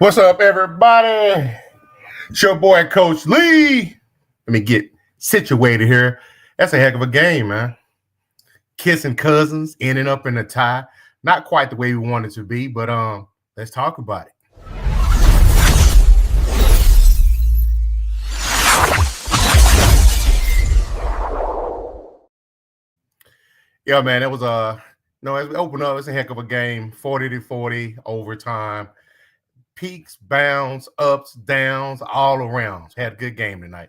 What's up, everybody? It's your boy, Coach Lee. Let me get situated here. That's a heck of a game, man. Kissing cousins, ending up in a tie. Not quite the way we want it to be, but let's talk about it. Yeah, man, it was it opened up. It's a heck of a game. 40-40 overtime. Peaks, bounds, ups, downs, all around. Had a good game tonight.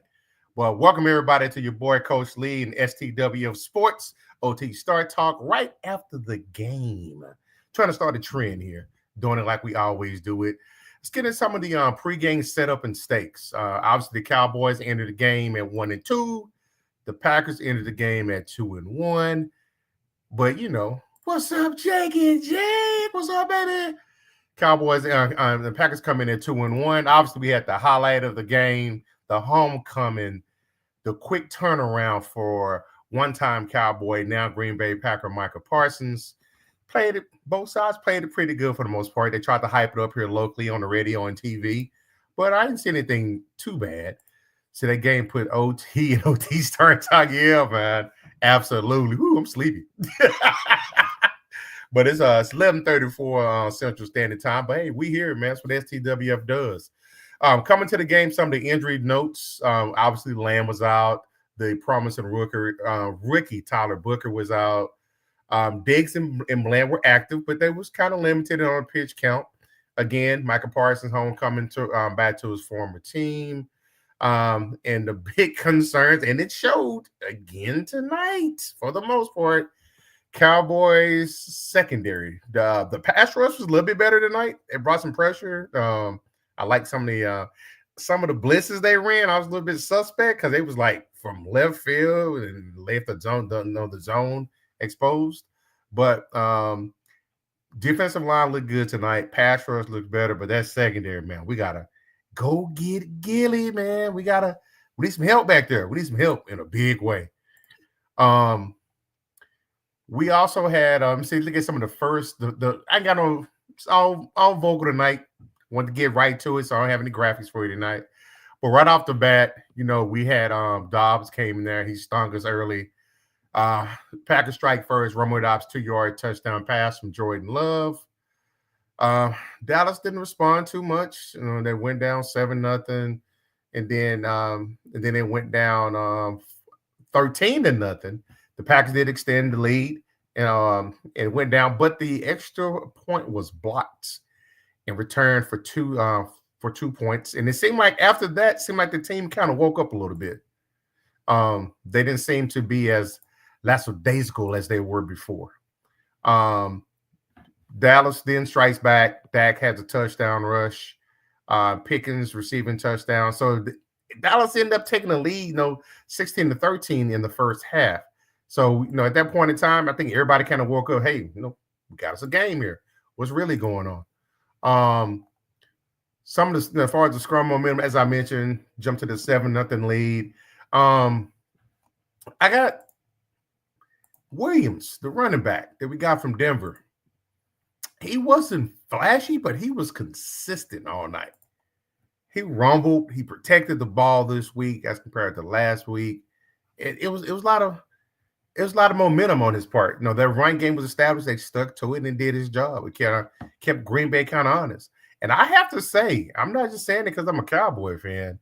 Well, welcome everybody to your boy Coach Lee and STW of Sports OT Star Talk right after the game. Trying to start a trend here, doing it like we always do it. Let's get into some of the pregame setup and stakes. Obviously, the Cowboys ended the game at 1-2. The Packers ended the game at 2-1. But what's up, Jake and Jake? What's up, baby? Cowboys, the Packers come in at 2-1. Obviously, we had the highlight of the game, the homecoming, the quick turnaround for one-time Cowboy, now Green Bay Packer Micah Parsons. Both sides played it pretty good for the most part. They tried to hype it up here locally on the radio and TV, but I didn't see anything too bad. So that game put OT and OT start talking. Yeah, man, absolutely. Ooh, I'm sleepy. But it's 11:34 Central Standard Time. But hey, we here, man. That's what STWF does. Coming to the game, some of the injury notes. Obviously, Lamb was out. The promising rookie Tyler Booker was out. Diggs and Bland were active, but they was kind of limited on pitch count. Again, Micah Parsons homecoming back to his former team. And the big concerns, and it showed again tonight for the most part. Cowboys secondary. The pass rush was a little bit better tonight. It brought some pressure. I like some of the blitzes they ran. I was a little bit suspect because they was like from left field and left the zone, the zone exposed. But defensive line looked good tonight. Pass rush looked better, but that secondary, man, we gotta go get Gilly, man. We need some help back there. We need some help in a big way. We also had look at some of the first. I got no all vocal tonight. Want to get right to it, so I don't have any graphics for you tonight. But right off the bat, we had Dobbs came in there. He stung us early. Packers strike first. Romeo Dobbs 2-yard touchdown pass from Jordan Love. Dallas didn't respond too much. They went down 7-0, and then they went down 13-0. The Packers did extend the lead, and it went down, but the extra point was blocked in return for 2 points. And it seemed like after that, the team kind of woke up a little bit. They didn't seem to be as lackadaisical as they were before. Dallas then strikes back. Dak has a touchdown rush. Pickens receiving touchdown. So Dallas ended up taking the lead, 16-13 in the first half. So, at that point in time, I think everybody kind of woke up, hey, we got us a game here. What's really going on? Some of the, as far as the scrum momentum, as I mentioned, jumped to the 7-0 lead. I got Williams, the running back that we got from Denver. He wasn't flashy, but he was consistent all night. He rumbled. He protected the ball this week as compared to last week. It was a lot of momentum on his part. Their run game was established. They stuck to it and did his job. It kind of kept Green Bay kind of honest. And I have to say, I'm not just saying it because I'm a Cowboy fan.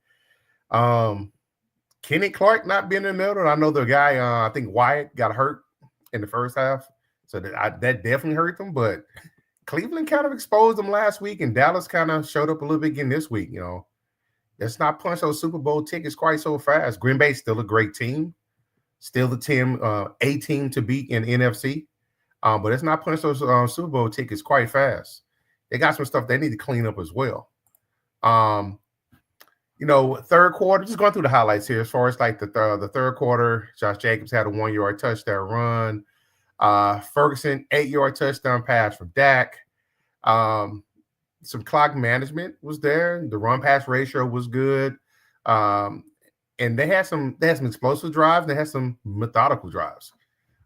Kenny Clark not being in the middle. I know the guy, I think Wyatt got hurt in the first half. So that definitely hurt them. But Cleveland kind of exposed them last week, and Dallas kind of showed up a little bit again this week. Let's not punch those Super Bowl tickets quite so fast. Green Bay's still a great team. Still the team, a team to beat in NFC. But let's not punch those Super Bowl tickets quite fast. They got some stuff they need to clean up as well. Third quarter, just going through the highlights here. As far as like the third quarter, Josh Jacobs had a 1-yard touchdown run. Ferguson, 8-yard touchdown pass from Dak. Some clock management was there. The run pass ratio was good. And they had some explosive drives. They had some methodical drives.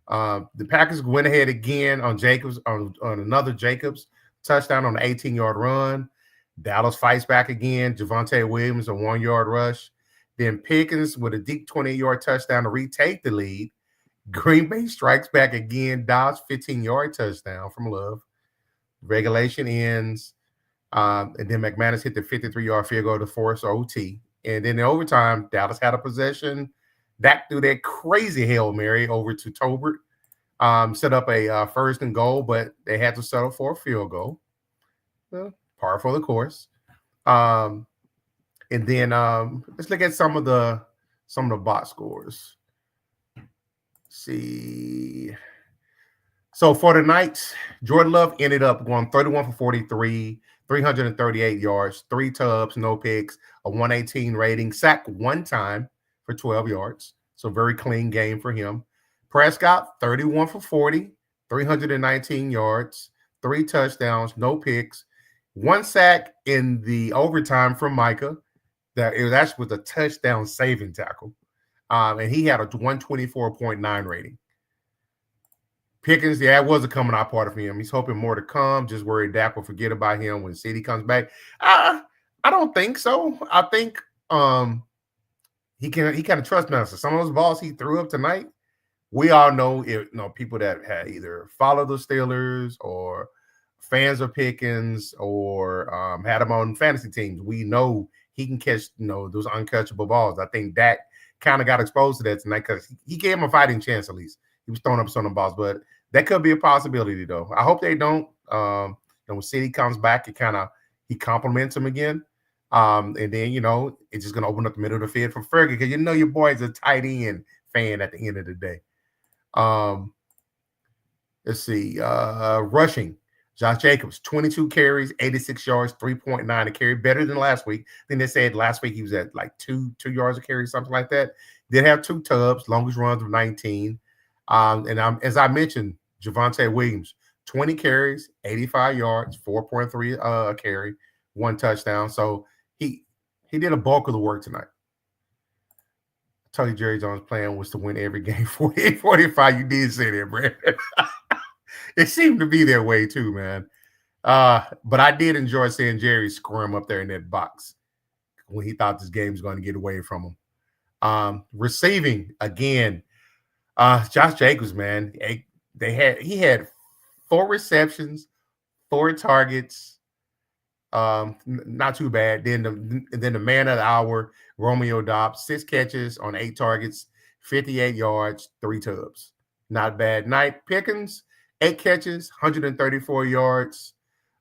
The Packers went ahead again on Jacobs on another Jacobs touchdown on the 18-yard run. Dallas fights back again. Javonte Williams, a 1-yard rush. Then Pickens with a deep 20-yard touchdown to retake the lead. Green Bay strikes back again. Dobbs 15-yard touchdown from Love. Regulation ends. And then McManus hit the 53-yard field goal to force OT. And then in overtime, Dallas had a possession. Dak threw that crazy Hail Mary over to Tolbert. Set up a first and goal, but they had to settle for a field goal. Well, par for the course. And then let's look at some of the box scores. See. So for the Knights, Jordan Love ended up going 31 for 43, 338 yards, 3 tubs, no picks, a 118 rating, sacked 1 time for 12 yards. So very clean game for him. Prescott, 31 for 40, 319 yards, 3 touchdowns, no picks, 1 sack in the overtime from Micah. That it was actually with a touchdown saving tackle. And he had a 124.9 rating. Pickens, yeah, it was a coming out part of him. He's hoping more to come. Just worried Dak will forget about him when CD comes back. I don't think so. I think he kind of trusts Nelson. Some of those balls he threw up tonight, we all know people that had either followed the Steelers or fans of Pickens or had him on fantasy teams. We know he can catch those uncatchable balls. I think Dak kind of got exposed to that tonight because he gave him a fighting chance at least. He was throwing up some of the balls, but that could be a possibility though. I hope they don't. When CD comes back, he compliments him again. And then it's just gonna open up the middle of the field for Fergie because your boy's a tight end fan at the end of the day. Let's see. Rushing. Josh Jacobs, 22 carries, 86 yards, 3.9 a carry, better than last week. Then they said last week he was at like 2 yards a carry, something like that. Did have 2 tubs, longest runs of 19. As I mentioned, Javonte Williams, 20 carries, 85 yards, 4.3 a carry, 1 touchdown. So he did a bulk of the work tonight. I told you Jerry Jones' plan was to win every game 48-45. You did say that, Brad. It seemed to be their way too, man. But I did enjoy seeing Jerry squirm up there in that box when he thought this game was going to get away from him. Receiving again, Josh Jacobs, man. He had 4 receptions, 4 targets. Not too bad. Then the man of the hour, Romeo Dobbs, 6 catches on 8 targets, 58 yards, 3 tubs. Not bad night. Pickens, 8 catches, 134 yards,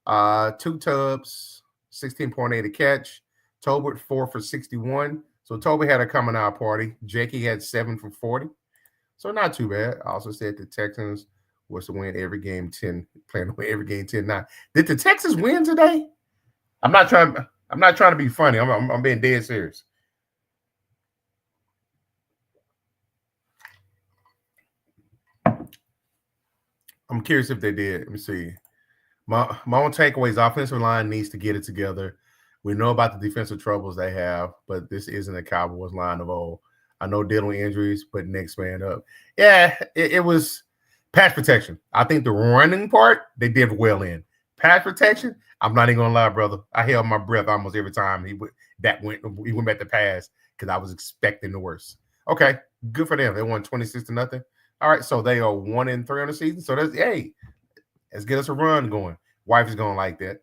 2 tubs, 16.8 a catch. Tolbert 4 for 61. So Toby had a coming out party. Jakey had 7 for 40. So not too bad. I also said the Texans was to win every game 10, playing to win every game 10-9. Did the Texans win today? I'm not trying to be funny. I'm being dead serious. I'm curious if they did. Let me see. My own takeaways, offensive line needs to get it together. We know about the defensive troubles they have, but this isn't a Cowboys line of old. I know dealing with injuries, but next man up. Yeah, it was pass protection. I think the running part, they did well in. Pass protection, I'm not even going to lie, brother. I held my breath almost every time he went back to pass because I was expecting the worst. Okay, good for them. They won 26-0. All right, so they are 1-3 on the season. So let's get us a run going. Wife is going like that.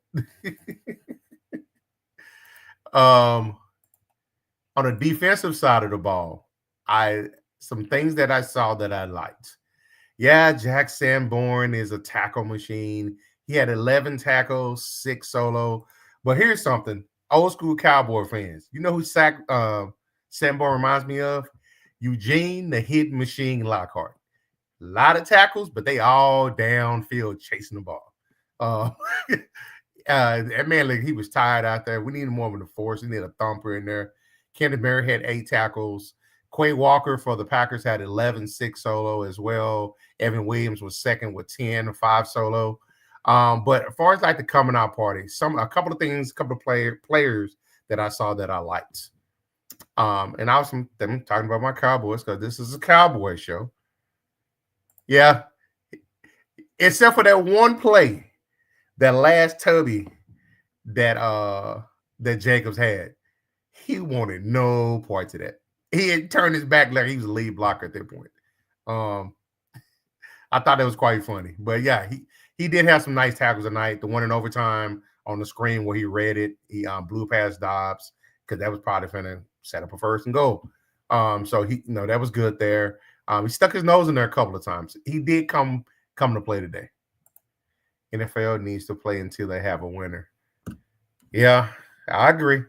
On the defensive side of the ball, some things that I saw that I liked. Yeah, Jack Sanborn is a tackle machine. He had 11 tackles, 6 solo. But here's something. Old school Cowboy fans. You know who Sanborn reminds me of? Eugene, the hit machine Lockhart. A lot of tackles, but they all downfield chasing the ball. That man, he was tired out there. We needed more of a force. We needed a thumper in there. Kenneth Murray had 8 tackles. Quay Walker for the Packers had 11, 6 solo as well. Evan Williams was second with 10, 5 solo. But as far as like the coming out party, a couple of players that I saw that I liked. And I was talking about my Cowboys because this is a Cowboy show. Yeah. Except for that one play, that last Tubby that Jacobs had. He wanted no parts of that. He had turned his back like he was a lead blocker at that point. Um, I thought that was quite funny. But yeah, he did have some nice tackles tonight. The one in overtime on the screen where he read it, he blew past Dobbs because that was probably going to set up a first and goal. So that was good there. He stuck his nose in there a couple of times. He did come to play today. NFL needs to play until they have a winner. Yeah, I agree.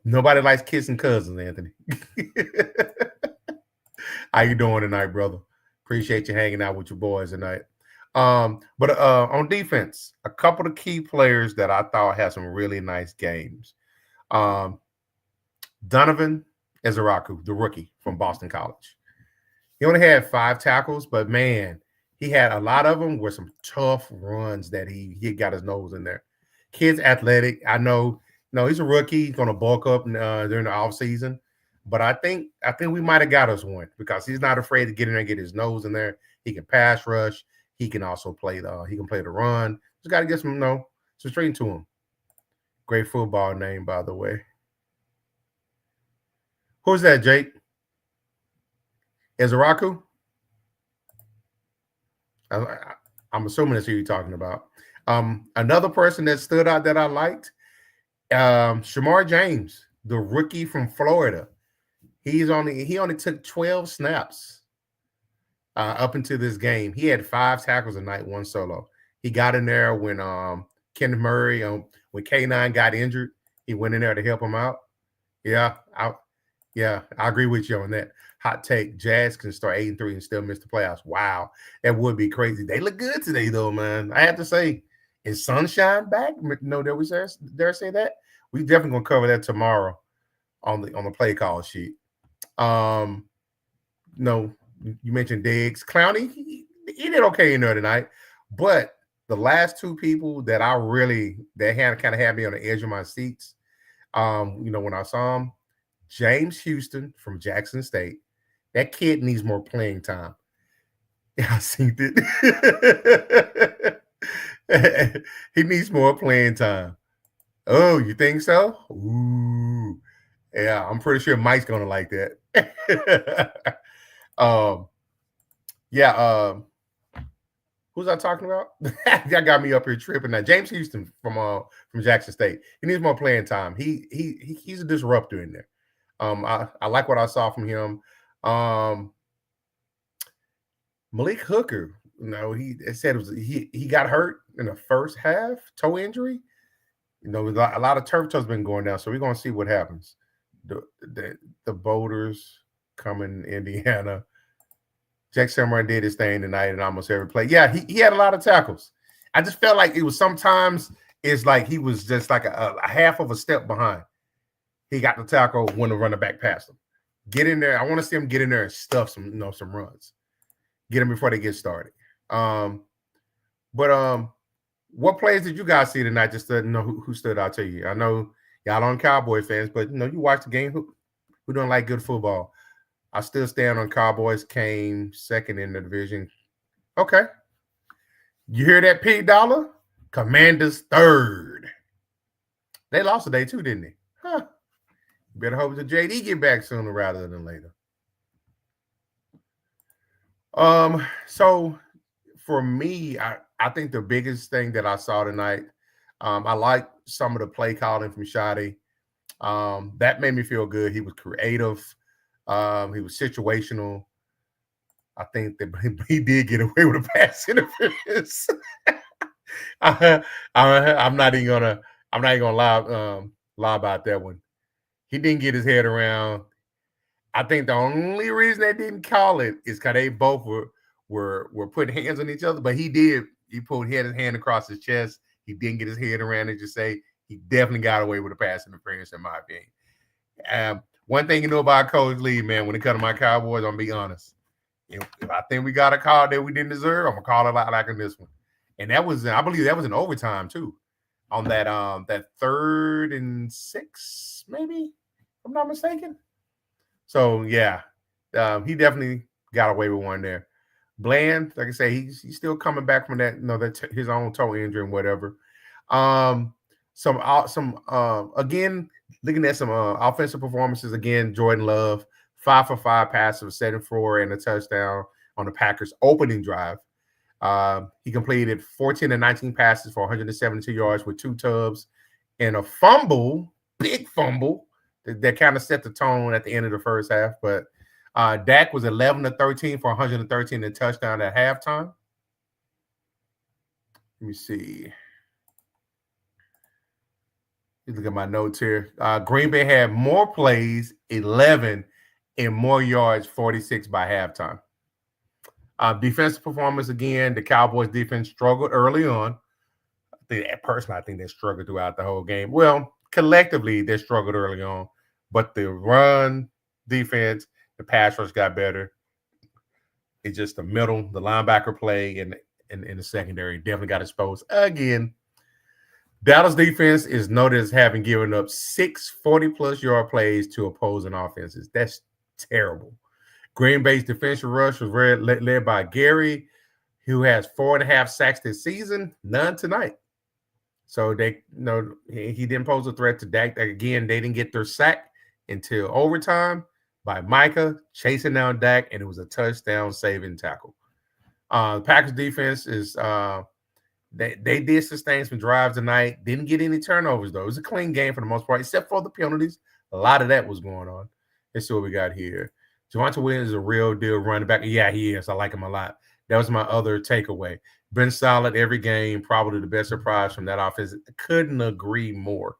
Nobody likes kissing cousins, Anthony. How you doing tonight, brother? Appreciate you hanging out with your boys tonight. But on defense, a couple of key players that I thought had some really nice games. Donovan Ezeraku, the rookie from Boston College. He only had 5 tackles, but man, he had a lot of them with some tough runs that he got his nose in there. Kid's athletic. I know, no, he's a rookie. He's going to bulk up during the offseason. But I think we might have got us one because he's not afraid to get in there and get his nose in there. He can pass rush. He can also play the run. Just got to get some strength to him. Great football name, by the way. Who's that, Jake? Ezeraku? I'm assuming that's who you're talking about. Another person that stood out that I liked, Shamar James, the rookie from Florida. He only took 12 snaps up into this game. He had 5 tackles a night, 1 solo. He got in there when Kenneth Murray, when K9 got injured, he went in there to help him out. Yeah, I agree with you on that. Hot take: Jazz can start 8-3 and still miss the playoffs. Wow, that would be crazy. They look good today, though, man. I have to say, is Sunshine back? No, dare we say that? We definitely gonna cover that tomorrow on the play call sheet. No, you mentioned Diggs. Clowney, he did okay in there tonight, but the last 2 people that kind of had me on the edge of my seats, when I saw him, James Houston from Jackson State. That kid needs more playing time. Yeah, I seen it. He needs more playing time. Oh, you think so? Ooh. Yeah, I'm pretty sure Mike's gonna like that. Who's I talking about? That got me up here tripping. Now, James Houston from Jackson State. He needs more playing time. He's a disruptor in there. I like what I saw from him. Malik Hooker, it said he got hurt in the first half, toe injury. A lot of turf toes been going down, so we're gonna see what happens. The Boulders coming Indiana. Jack Samurai did his thing tonight in almost every play. Yeah, he had a lot of tackles. I just felt like it was sometimes it's like he was just like a half of a step behind. He got the tackle when the running back passed him. Get in there. I want to see him get in there and stuff some runs. Get them before they get started. What plays did you guys see tonight just to know who stood out to you? I know y'all on Cowboys fans, but you watch the game. Who don't like good football? I still stand on Cowboys came second in the division. Okay. You hear that, P Dollar? Commanders third. They lost today too, didn't they? Huh. Better hope that JD get back sooner rather than later. So for me, I think the biggest thing that I saw tonight, I like some of the play calling from Shadi. That made me feel good. He was creative. He was situational. I think that he did get away with a pass interference. I'm not even gonna lie about that one. He didn't get his head around. I think the only reason they didn't call it is because they both were putting hands on each other. But he did. He had his hand across his chest. He didn't get his head around it. Just say he definitely got away with a pass interference, in my opinion. One thing you know about Coach Lee, man, when it comes to my Cowboys, I'm gonna be honest. If I think we got a call that we didn't deserve, I'm gonna call it like in this one. And I believe that was in overtime too, on that 3rd and 6, maybe, if I'm not mistaken. So yeah, he definitely got away with one there. Bland, like I say, he's still coming back from that, his own toe injury and whatever. Again, looking at some offensive performances again. Jordan Love, 5 for 5 passes, 7 for 4, and a touchdown on the Packers opening drive. He completed 14 and 19 passes for 172 yards with 2 tubs and a fumble, big fumble that kind of set the tone at the end of the first half. But Dak was 11 to 13 for 113 and a touchdown at halftime. Let me see. Look at my notes here. Green Bay had more plays, 11, and more yards, 46 by halftime. Defensive performance again. The Cowboys defense struggled early on. I think they struggled throughout the whole game. Well, collectively, they struggled early on, but the run defense, the pass rush got better. It's just the middle, the linebacker play, and in the secondary definitely got exposed again. Dallas defense is noted as having given up 6 40-plus yard plays to opposing offenses. That's terrible. Green Bay's defensive rush was led by Gary, who has 4.5 sacks this season, none tonight. So he didn't pose a threat to Dak. Again, they didn't get their sack until overtime by Micah chasing down Dak, and it was a touchdown saving tackle. The Packers defense is they did sustain some drives tonight. Didn't get any turnovers though. It was a clean game for the most part, except for the penalties. A lot of that was going on. Let's see what we got here. Javonte Williams is a real deal running back. Yeah, he is. I like him a lot. That was my other takeaway. Been solid every game. Probably the best surprise from that offense. Couldn't agree more.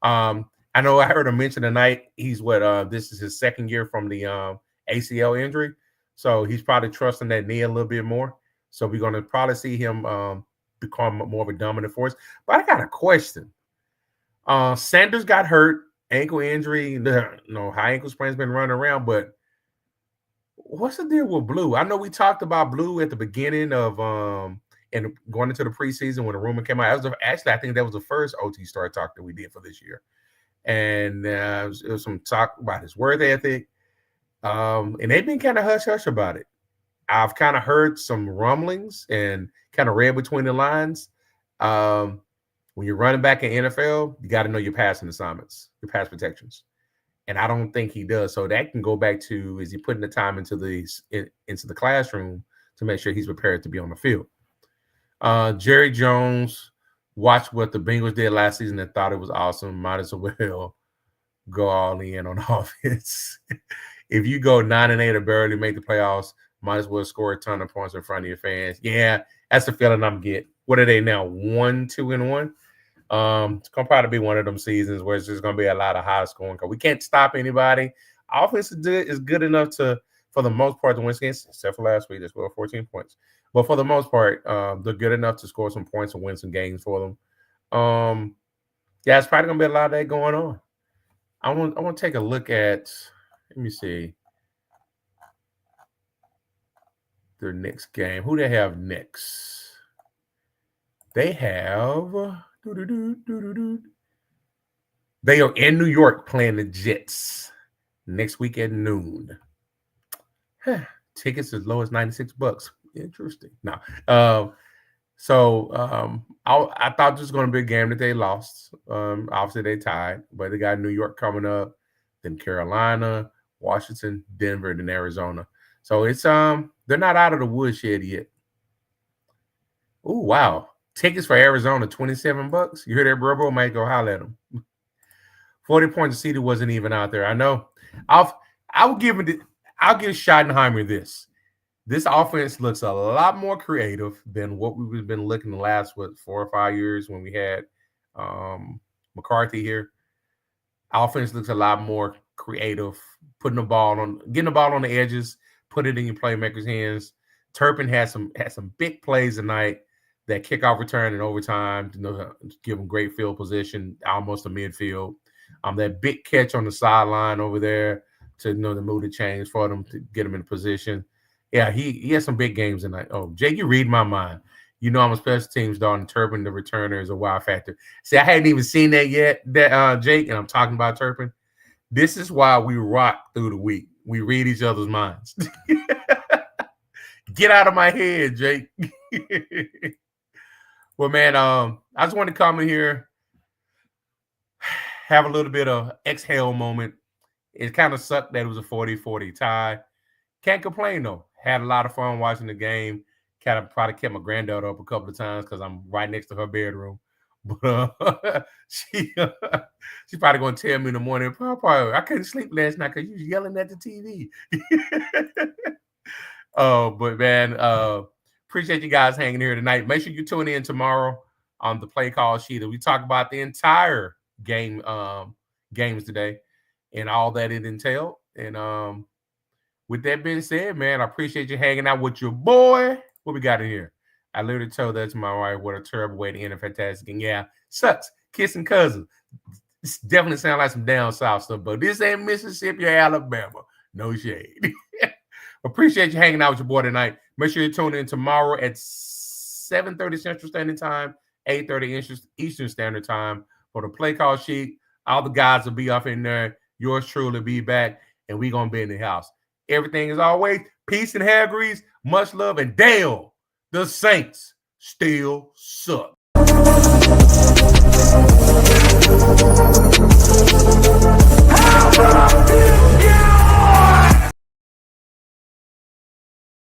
I know I heard him mention tonight. He's this is his second year from the ACL injury, so he's probably trusting that knee a little bit more. So we're going to probably see him become more of a dominant force. But I got a question. Sanders got hurt, ankle injury. High ankle sprain's been running around, but what's the deal with Blue? I know we talked about Blue at the beginning of and going into the preseason when the rumor came out. Actually, I think that was the first OT Star talk that we did for this year. And it was some talk about his work ethic. And they've been kind of hush-hush about it. I've kind of heard some rumblings and kind of read between the lines. When you're running back in NFL, you got to know your passing assignments, your pass protections. And I don't think he does. So that can go back to, is he putting the time into the classroom to make sure he's prepared to be on the field? Jerry Jones watched what the Bengals did last season and thought it was awesome. Might as well go all in on offense. If you go 9-8 or barely make the playoffs, might as well score a ton of points in front of your fans. Yeah, that's the feeling I'm getting. What are they now? 1-2-1? It's gonna probably be one of them seasons where it's just gonna be a lot of high scoring because we can't stop anybody. Offense is good enough to, for the most part, to win games, except for last week, they scored 14 points. But for the most part, they're good enough to score some points and win some games for them. Yeah, it's probably gonna be a lot of that going on. I want to take a look at. Let me see their next game. Who they have next? They have. They are in New York playing the Jets next week at noon. Tickets as low as $96. Interesting. No. I thought this was going to be a game that they lost. Obviously, they tied, but they got New York coming up, then Carolina, Washington, Denver, then Arizona. So it's they're not out of the woodshed yet. Oh, wow. Tickets for Arizona, $27. You hear that, bro? Might go holler at them. 40 points. The city wasn't even out there. I know. I'll give Schottenheimer this. This offense looks a lot more creative than what we've been looking the last 4 or 5 years when we had McCarthy here. Offense looks a lot more creative, getting the ball on the edges, put it in your playmakers' hands. Turpin had some big plays tonight. That kickoff return in overtime, give them great field position, almost a midfield. That big catch on the sideline over there to the move the chains for them to get them in position. Yeah, he has some big games tonight. Oh, Jake, you read my mind. You know I'm a special teams dog, and Turpin, the returner, is a wild factor. See, I hadn't even seen that yet, Jake, and I'm talking about Turpin. This is why we rock through the week. We read each other's minds. Get out of my head, Jake. Well, man, I just want to comment here. have a little bit of exhale moment. It kind of sucked that it was a 40-40 tie. Can't complain though. Had a lot of fun watching the game. Kind of probably kept my granddaughter up a couple of times because I'm right next to her bedroom. But she's probably gonna tell me in the morning, Papa, I couldn't sleep last night because you was yelling at the TV. But man, appreciate you guys hanging here tonight. Make sure you tune in tomorrow on the play call sheet. We talk about the entire game, games today, and all that it entailed. And with that being said, man, I appreciate you hanging out with your boy. What we got in here? I literally told that to my wife. What a terrible way to end a fantastic. And yeah, sucks. Kissing cousins. This definitely sound like some down south stuff, but this ain't Mississippi or Alabama. No shade. Appreciate you hanging out with your boy tonight. Make sure you tune in tomorrow at 7:30 Central Standard Time, 8:30 Eastern Standard Time for the play call sheet. All the guys will be up in there. Yours truly be back, and we gonna be in the house. Everything is always peace and hair grease, much love, and Dale, the Saints still suck. How about this?